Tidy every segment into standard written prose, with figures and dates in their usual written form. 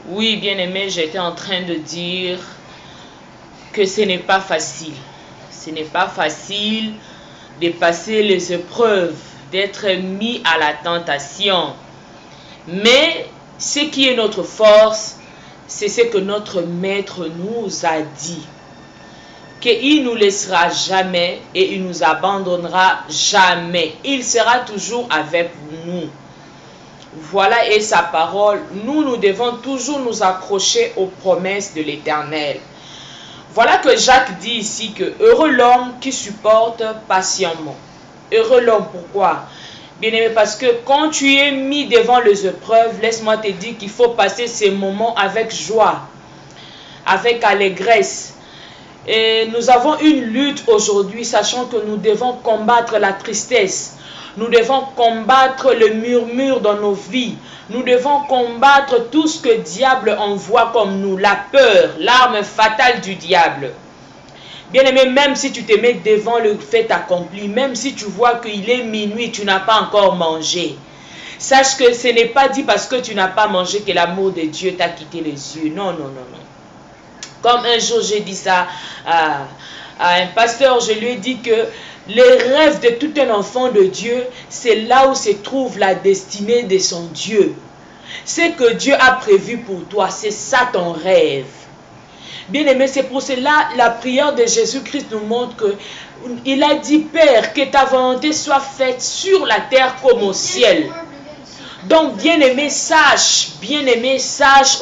Oui, bien-aimé, j'étais en train de dire que ce n'est pas facile. Ce n'est pas facile de passer les épreuves, d'être mis à la tentation. Mais ce qui est notre force, c'est ce que notre Maître nous a dit. Qu'il ne nous laissera jamais et il nous abandonnera jamais. Il sera toujours avec nous. Voilà et sa parole. Nous devons toujours nous accrocher aux promesses de l'Éternel. Voilà que Jacques dit ici que heureux l'homme qui supporte patiemment. Heureux l'homme, pourquoi? Bien-aimé, parce que quand tu es mis devant les épreuves, laisse-moi te dire qu'il faut passer ces moments avec joie, avec allégresse. Et nous avons une lutte aujourd'hui, sachant que nous devons combattre la tristesse. Nous devons combattre le murmure dans nos vies. Nous devons combattre tout ce que le diable envoie comme nous. La peur, l'arme fatale du diable. Bien-aimé, même si tu te mets devant le fait accompli, même si tu vois qu'il est minuit, tu n'as pas encore mangé. Sache que ce n'est pas dit parce que tu n'as pas mangé que l'amour de Dieu t'a quitté les yeux. Non, non, non, non. Comme un jour j'ai dit ça à un pasteur, je lui ai dit que les rêves de tout un enfant de Dieu, c'est là où se trouve la destinée de son Dieu. Ce que Dieu a prévu pour toi, c'est ça ton rêve. Bien-aimé, c'est pour cela la prière de Jésus-Christ nous montre que il a dit, Père, que ta volonté soit faite sur la terre comme au ciel. Donc, bien-aimé, sache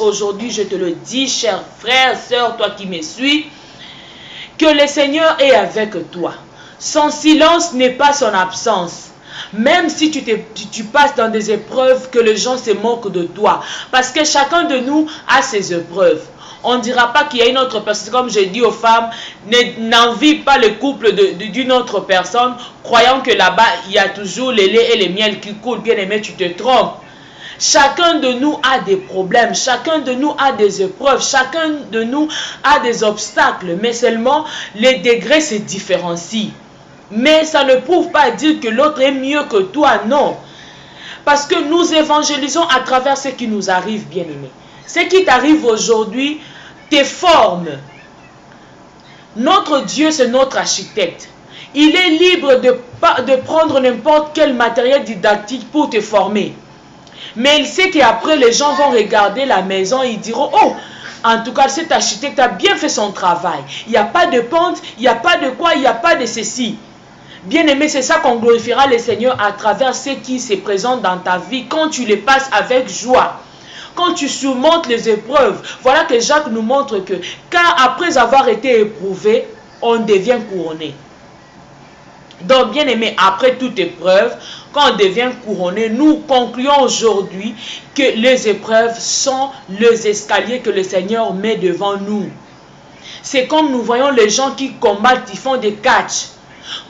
aujourd'hui, je te le dis, cher frère, sœur, toi qui me suis, que le Seigneur est avec toi. Son silence n'est pas son absence. Même si tu passes dans des épreuves, que les gens se moquent de toi. Parce que chacun de nous a ses épreuves. On ne dira pas qu'il y a une autre personne, comme je dis aux femmes, n'envie pas le couple d'une autre personne, croyant que là-bas, il y a toujours le lait et le miel qui coulent. Bien aimé, tu te trompes. Chacun de nous a des problèmes, chacun de nous a des épreuves, chacun de nous a des obstacles, mais seulement les degrés se différencient. Mais ça ne prouve pas dire que l'autre est mieux que toi, non. Parce que nous évangélisons à travers ce qui nous arrive, bien-aimé. Ce qui t'arrive aujourd'hui te forme. Notre Dieu, c'est notre architecte. Il est libre de prendre n'importe quel matériel didactique pour te former. Mais il sait qu'après, les gens vont regarder la maison et ils diront, oh, en tout cas, cet architecte a bien fait son travail. Il n'y a pas de pente, il n'y a pas de quoi, il n'y a pas de ceci. Bien-aimé, c'est ça qu'on glorifiera le Seigneur à travers ce qui se présente dans ta vie quand tu les passes avec joie. Quand tu surmontes les épreuves, voilà que Jacques nous montre que, car après avoir été éprouvé, on devient couronné. Donc, bien aimé, après toute épreuve, quand on devient couronné, nous concluons aujourd'hui que les épreuves sont les escaliers que le Seigneur met devant nous. C'est comme nous voyons les gens qui combattent, ils font des catchs.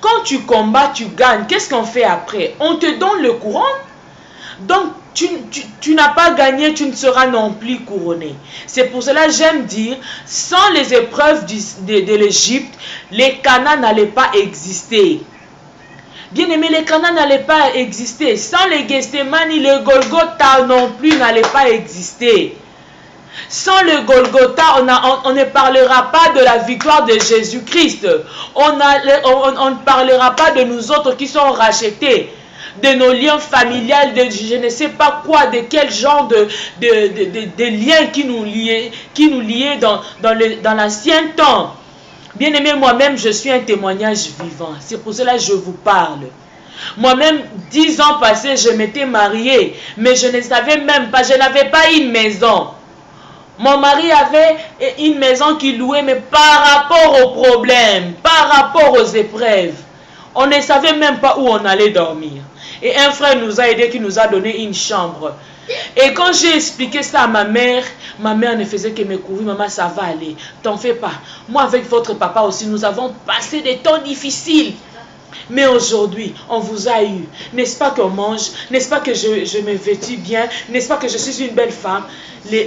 Quand tu combats, tu gagnes. Qu'est-ce qu'on fait après? On te donne le couronne. Donc, tu n'as pas gagné, tu ne seras non plus couronné. C'est pour cela que j'aime dire, sans les épreuves de l'Égypte, les Canaan n'allaient pas exister. Bien aimé, les Canaan n'allaient pas exister. Sans les Gethsémani, le Golgotha non plus n'allait pas exister. Sans le Golgotha, on ne parlera pas de la victoire de Jésus-Christ. On ne parlera pas de nous autres qui sont rachetés, de nos liens familiales, de je ne sais pas quoi, de quel genre de liens qui nous liaient dans l'ancien temps. Bien aimé, moi-même, je suis un témoignage vivant. C'est pour cela que je vous parle. Moi-même, 10 ans passés, je m'étais mariée, mais je ne savais même pas, je n'avais pas une maison. Mon mari avait une maison qu'il louait, mais par rapport aux problèmes, par rapport aux épreuves, on ne savait même pas où on allait dormir. Et un frère nous a aidé, qui nous a donné une chambre. Et quand j'ai expliqué ça à ma mère ne faisait que me couvrir. Maman, ça va aller, t'en fais pas. Moi, avec votre papa aussi, nous avons passé des temps difficiles. Mais aujourd'hui, on vous a eu. N'est-ce pas qu'on mange? N'est-ce pas que je me vêtis bien? N'est-ce pas que je suis une belle femme?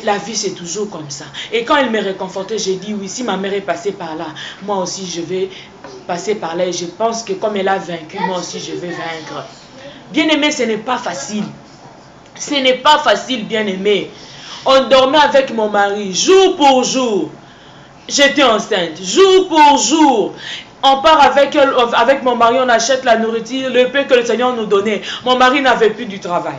La vie, c'est toujours comme ça. Et quand elle me réconfortait, j'ai dit, oui, si ma mère est passée par là, moi aussi, je vais passer par là. Et je pense que comme elle a vaincu, moi aussi, je vais vaincre. Bien-aimé, ce n'est pas facile. Ce n'est pas facile, bien-aimé. On dormait avec mon mari, jour pour jour. J'étais enceinte, jour pour jour. On part avec mon mari, on achète la nourriture, le peu que le Seigneur nous donnait. Mon mari n'avait plus du travail.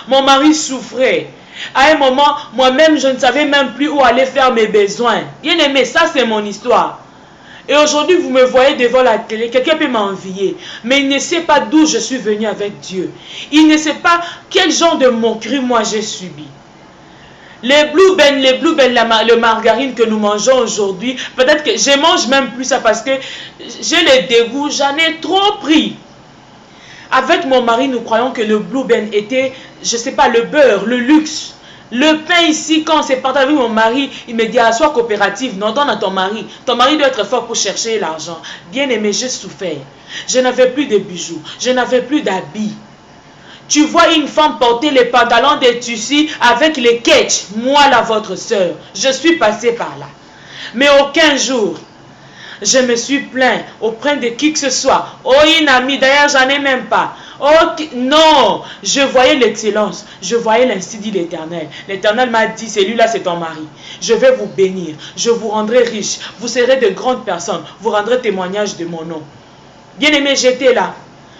Mon mari souffrait. À un moment, moi-même, je ne savais même plus où aller faire mes besoins. Bien aimé, ça c'est mon histoire. Et aujourd'hui, vous me voyez devant la télé, quelqu'un peut m'envier, mais il ne sait pas d'où je suis venu avec Dieu. Il ne sait pas quel genre de moquerie moi j'ai subi. Les Blue Band, le margarine que nous mangeons aujourd'hui, peut-être que je mange même plus ça parce que j'ai le dégoût, j'en ai trop pris. Avec mon mari, nous croyons que le Blue Band était, je ne sais pas, le beurre, le luxe. Le pain ici, quand on s'est partagé avec mon mari, il me dit, ah, sois coopérative, non, donne à ton mari. Ton mari doit être fort pour chercher l'argent. Bien aimé, j'ai souffert. Je n'avais plus de bijoux, je n'avais plus d'habits. Tu vois une femme porter les pantalons de tissu avec les ketchs. Moi, là, votre soeur, je suis passée par là. Mais aucun jour, je me suis plaint auprès de qui que ce soit. Oh, une amie, d'ailleurs, j'en ai même pas. Oh, non, je voyais l'excellence, je voyais l'ainsi dit l'Éternel. L'Éternel m'a dit, celui-là c'est ton mari. Je vais vous bénir, je vous rendrai riche, vous serez de grandes personnes, vous rendrez témoignage de mon nom. Bien aimé, j'étais là.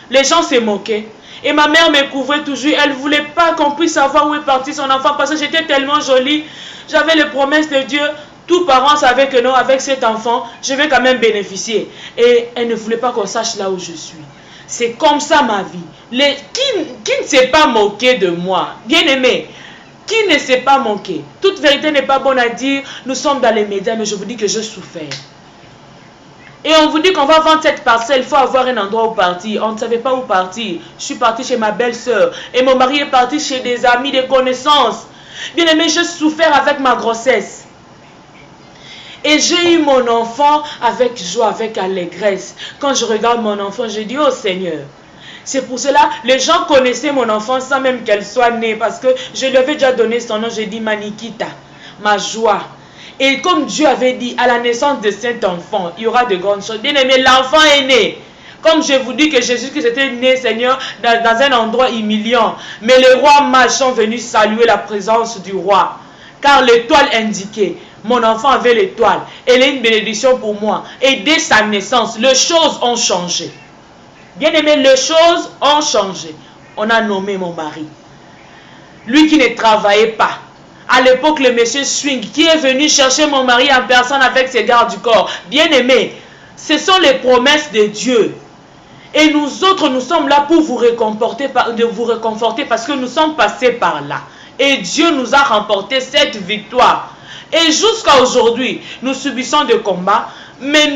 Les gens se moquaient. Et ma mère me couvrait toujours. Elle ne voulait pas qu'on puisse savoir où est parti son enfant parce que j'étais tellement jolie. J'avais les promesses de Dieu. Tous parents savaient que non, avec cet enfant, je vais quand même bénéficier. Et elle ne voulait pas qu'on sache là où je suis. C'est comme ça ma vie. Qui ne s'est pas moqué de moi? Bien aimé, qui ne s'est pas moqué? Toute vérité n'est pas bonne à dire. Nous sommes dans les médias, mais je vous dis que je souffrais. Et on vous dit qu'on va vendre cette parcelle, il faut avoir un endroit où partir. On ne savait pas où partir. Je suis partie chez ma belle-sœur. Et mon mari est parti chez des amis, des connaissances. Bien aimé, j'ai souffert avec ma grossesse. Et j'ai eu mon enfant avec joie, avec allégresse. Quand je regarde mon enfant, je dis, oh Seigneur. C'est pour cela, les gens connaissaient mon enfant sans même qu'elle soit née. Parce que je lui avais déjà donné son nom, j'ai dit Manikita, ma joie. Et comme Dieu avait dit, à la naissance de cet enfant, il y aura de grandes choses. Bien aimé, l'enfant est né. Comme je vous dis que Jésus-Christ était né, Seigneur, dans un endroit humiliant. Mais les rois mages sont venus saluer la présence du roi. Car l'étoile indiquait, mon enfant avait l'étoile. Elle est une bénédiction pour moi. Et dès sa naissance, les choses ont changé. Bien aimé, les choses ont changé. On a nommé mon mari. Lui qui ne travaillait pas. À l'époque, le monsieur Swing, qui est venu chercher mon mari en personne avec ses gardes du corps. Bien aimé, ce sont les promesses de Dieu. Et nous autres, nous sommes là pour vous réconforter parce que nous sommes passés par là. Et Dieu nous a remporté cette victoire. Et jusqu'à aujourd'hui, nous subissons des combats, mais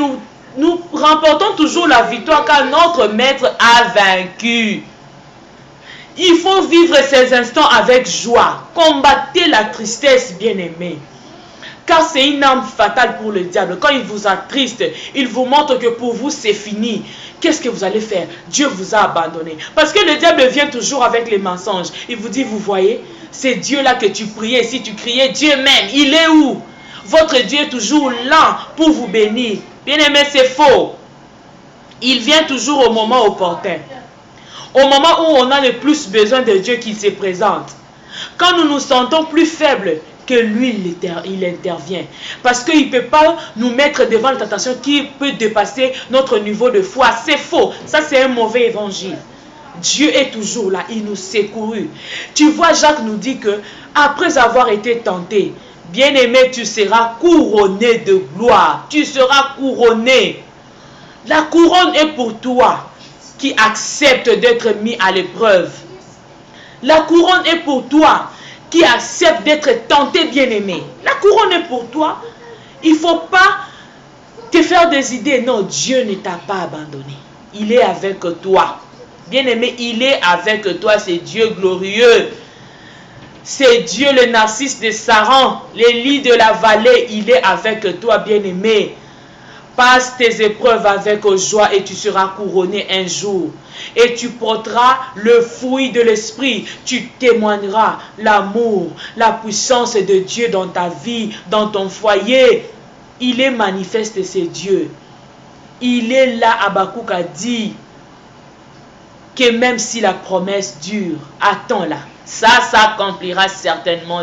nous remportons toujours la victoire car notre maître a vaincu. Il faut vivre ces instants avec joie. Combattez la tristesse, bien-aimée. Car c'est une arme fatale pour le diable. Quand il vous attriste, il vous montre que pour vous, c'est fini. Qu'est-ce que vous allez faire? Dieu vous a abandonné. Parce que le diable vient toujours avec les mensonges. Il vous dit, vous voyez, c'est Dieu là que tu priais. Si tu criais, Dieu même, il est où? Votre Dieu est toujours là pour vous bénir. Bien-aimé, c'est faux. Il vient toujours au moment opportun. Au moment où on a le plus besoin de Dieu qu'il se présente. Quand nous nous sentons plus faibles que lui, il intervient. Parce qu'il ne peut pas nous mettre devant la tentation qui peut dépasser notre niveau de foi. C'est faux. Ça, c'est un mauvais évangile. Dieu est toujours là. Il nous secourt. Tu vois, Jacques nous dit que après avoir été tenté, bien-aimé, tu seras couronné de gloire. Tu seras couronné. La couronne est pour toi qui accepte d'être mis à l'épreuve. La couronne est pour toi qui accepte d'être tenté, bien-aimé. La couronne est pour toi. Il ne faut pas te faire des idées. Non, Dieu ne t'a pas abandonné. Il est avec toi. Bien-aimé, il est avec toi. C'est Dieu glorieux. C'est Dieu le narcisse de Saran, les lits de la vallée. Il est avec toi, bien-aimé. Passe tes épreuves avec joie et tu seras couronné un jour. Et tu porteras le fruit de l'esprit. Tu témoigneras l'amour, la puissance de Dieu dans ta vie, dans ton foyer. Il est manifeste, c'est Dieu. Il est là, Habakkuk a dit que même si la promesse dure, attends-la. Ça s'accomplira certainement.